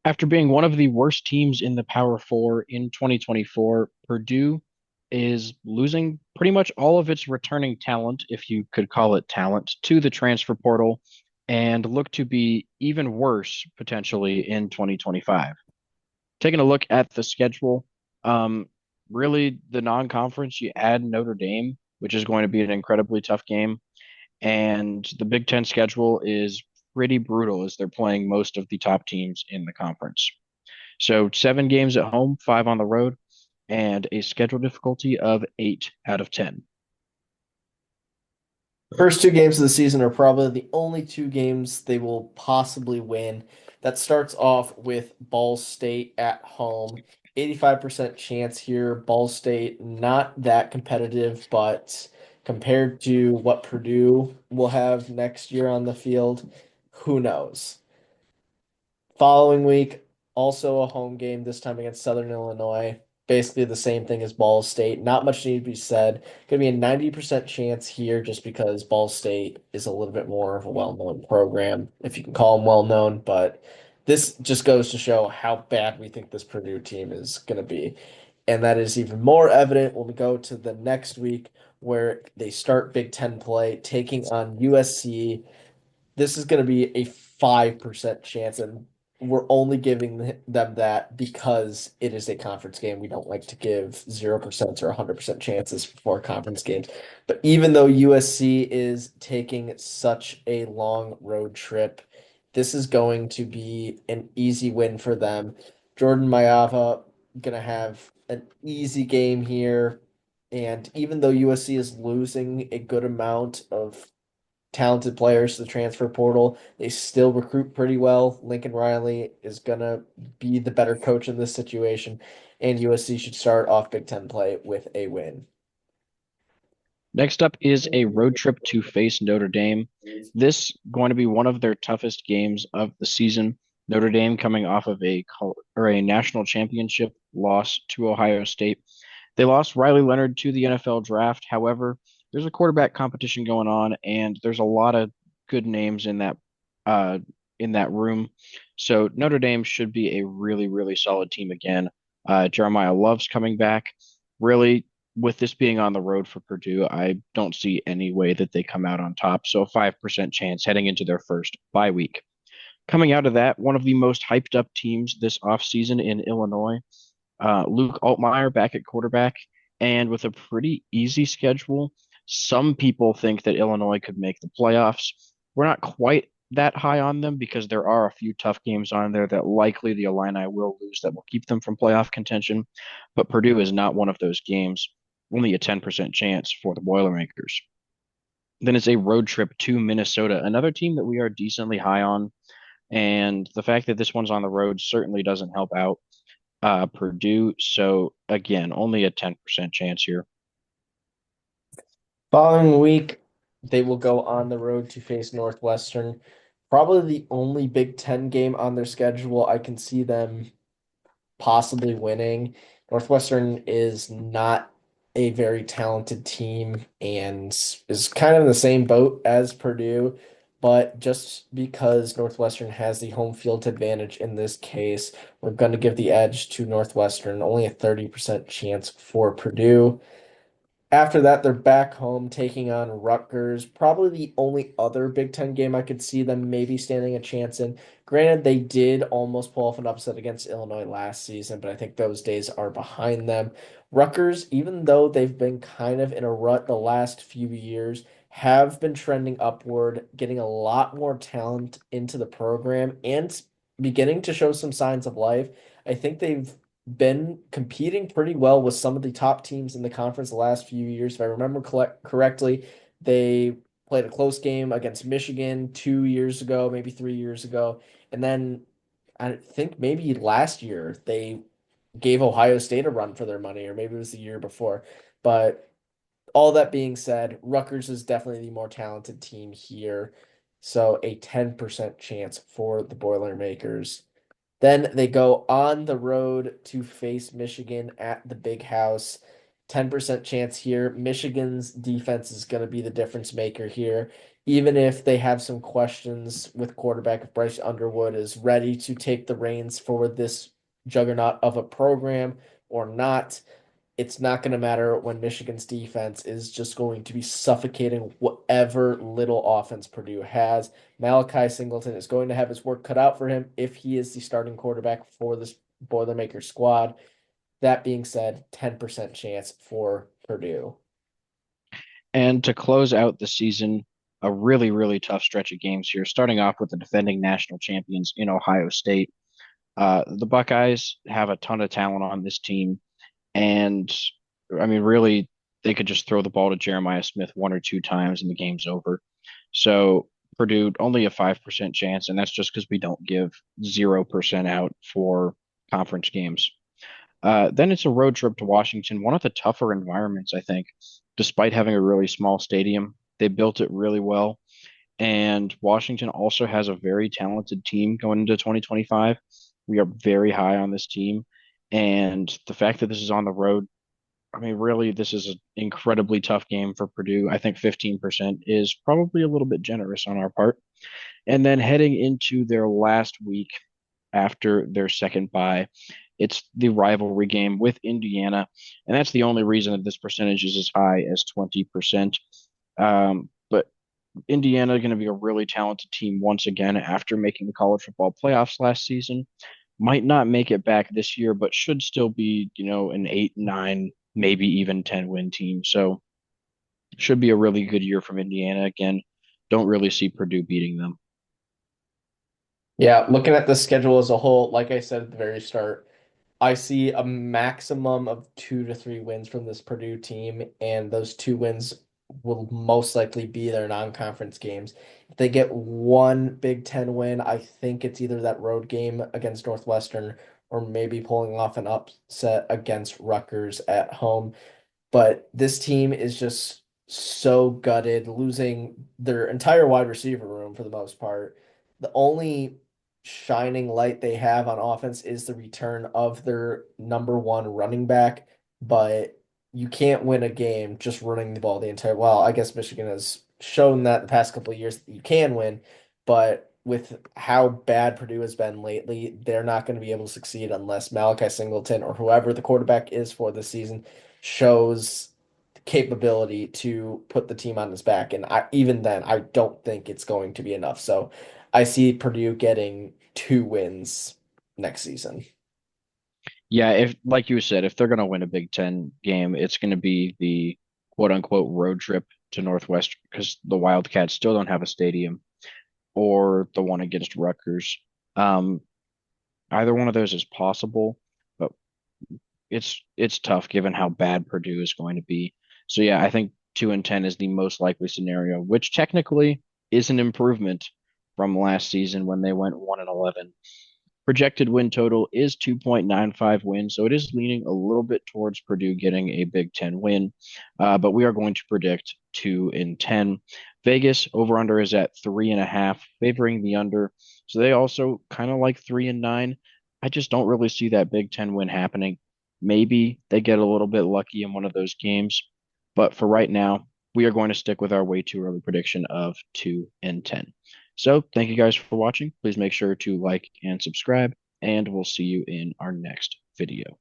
After being one of the worst teams in the Power Four in 2024, Purdue is losing pretty much all of its returning talent, if you could call it talent, to the transfer portal and look to be even worse potentially in 2025. Taking a look at the schedule, um, really the non-conference, you add Notre Dame, which is going to be an incredibly tough game. And the Big Ten schedule is pretty brutal as they're playing most of the top teams in the conference. So 7 games at home, 5 on the road, and a schedule difficulty of 8 out of 10. First two games of the season are probably the only two games they will possibly win. That starts off with Ball State at home. 85% chance here. Ball State not that competitive, but compared to what Purdue will have next year on the field, who knows? Following week, also a home game, this time against Southern Illinois. Basically the same thing as Ball State. Not much need to be said. Going to be a 90% chance here just because Ball State is a little bit more of a well-known program, if you can call them well-known. But this just goes to show how bad we think this Purdue team is going to be. And that is even more evident when we go to the next week where they start Big Ten play, taking on USC. This is going to be a 5% chance, and we're only giving them that because it is a conference game. We don't like to give 0% or 100% chances for conference games. But even though USC is taking such a long road trip, this is going to be an easy win for them. Jordan Mayava going to have an easy game here. And even though USC is losing a good amount of talented players to the transfer portal. They still recruit pretty well. Lincoln Riley is going to be the better coach in this situation, and USC should start off Big Ten play with a win. Next up is a road trip to face Notre Dame. This going to be one of their toughest games of the season. Notre Dame coming off of a national championship loss to Ohio State. They lost Riley Leonard to the NFL draft. However, there's a quarterback competition going on, and there's a lot of good names uh, in that room. So Notre Dame should be a really, really solid team again. Jeremiah Love's coming back. Really, with this being on the road for Purdue, I don't see any way that they come out on top. So a 5% chance heading into their first bye week. Coming out of that, one of the most hyped up teams this offseason in Illinois, Luke Altmaier back at quarterback, and with a pretty easy schedule. Some people think that Illinois could make the playoffs. We're not quite that high on them because there are a few tough games on there that likely the Illini will lose that will keep them from playoff contention. But Purdue is not one of those games, only a 10% chance for the Boilermakers. Then it's a road trip to Minnesota, another team that we are decently high on. And the fact that this one's on the road certainly doesn't help out Purdue. So again, only a 10% chance here. Following week, they will go on the road to face Northwestern. Probably the only Big Ten game on their schedule I can see them possibly winning. Northwestern is not a very talented team and is kind of in the same boat as Purdue, but just because Northwestern has the home field advantage in this case, we're going to give the edge to Northwestern, only a 30% chance for Purdue. After that, they're back home taking on Rutgers. Probably the only other Big Ten game I could see them maybe standing a chance in. Granted, they did almost pull off an upset against Illinois last season, but I think those days are behind them. Rutgers, even though they've been kind of in a rut the last few years, have been trending upward, getting a lot more talent into the program and beginning to show some signs of life. I think they've been competing pretty well with some of the top teams in the conference the last few years. If I remember correctly, they played a close game against Michigan 2 years ago, maybe 3 years ago. And then I think maybe last year they gave Ohio State a run for their money, or maybe it was the year before. But all that being said, Rutgers is definitely the more talented team here. So a 10% chance for the Boilermakers. Then they go on the road to face Michigan at the Big House. 10% chance here. Michigan's defense is going to be the difference maker here. Even if they have some questions with quarterback, if Bryce Underwood is ready to take the reins for this juggernaut of a program or not, it's not going to matter when Michigan's defense is just going to be suffocating whatever little offense Purdue has. Malachi Singleton is going to have his work cut out for him if he is the starting quarterback for this Boilermakers squad. That being said, 10% chance for Purdue. And to close out the season, a really, really tough stretch of games here, starting off with the defending national champions in Ohio State. The Buckeyes have a ton of talent on this team. And I mean, really, they could just throw the ball to Jeremiah Smith one or two times and the game's over. So Purdue only a 5% chance, and that's just because we don't give 0% out for conference games. Then it's a road trip to Washington, one of the tougher environments, I think, despite having a really small stadium. They built it really well. And Washington also has a very talented team going into 2025. We are very high on this team. And the fact that this is on the road, I mean, really, this is an incredibly tough game for Purdue. I think 15% is probably a little bit generous on our part. And then heading into their last week after their second bye, it's the rivalry game with Indiana. And that's the only reason that this percentage is as high as 20%. But Indiana going to be a really talented team once again after making the college football playoffs last season. Might not make it back this year, but should still be, an 8, 9, maybe even 10 win team. So should be a really good year from Indiana again. Don't really see Purdue beating them. Yeah, looking at the schedule as a whole, like I said at the very start, I see a maximum of 2 to 3 wins from this Purdue team, and those 2 wins will most likely be their non-conference games. If they get one Big Ten win, I think it's either that road game against Northwestern or maybe pulling off an upset against Rutgers at home. But this team is just so gutted, losing their entire wide receiver room for the most part. The only shining light they have on offense is the return of their number one running back, but you can't win a game just running the ball the entire. Well, I guess Michigan has shown that the past couple of years that you can win, but with how bad Purdue has been lately, they're not going to be able to succeed unless Malachi Singleton or whoever the quarterback is for this season shows capability to put the team on his back. And even then, I don't think it's going to be enough. So I see Purdue getting 2 wins next season. Yeah, if like you said, if they're going to win a Big Ten game, it's going to be the quote unquote road trip to Northwestern because the Wildcats still don't have a stadium or the one against Rutgers. Um, Either one of those is possible, but it's tough given how bad Purdue is going to be. So yeah, I think 2-10 is the most likely scenario, which technically is an improvement from last season when they went 1-11. Projected win total is 2.95 wins, so it is leaning a little bit towards Purdue getting a Big Ten win, but we are going to predict 2-10. Vegas over under is at 3.5, favoring the under. So they also kind of like 3-9. I just don't really see that Big Ten win happening. Maybe they get a little bit lucky in one of those games, but for right now, we are going to stick with our way too early prediction of 2-10. So thank you guys for watching. Please make sure to like and subscribe, and we'll see you in our next video.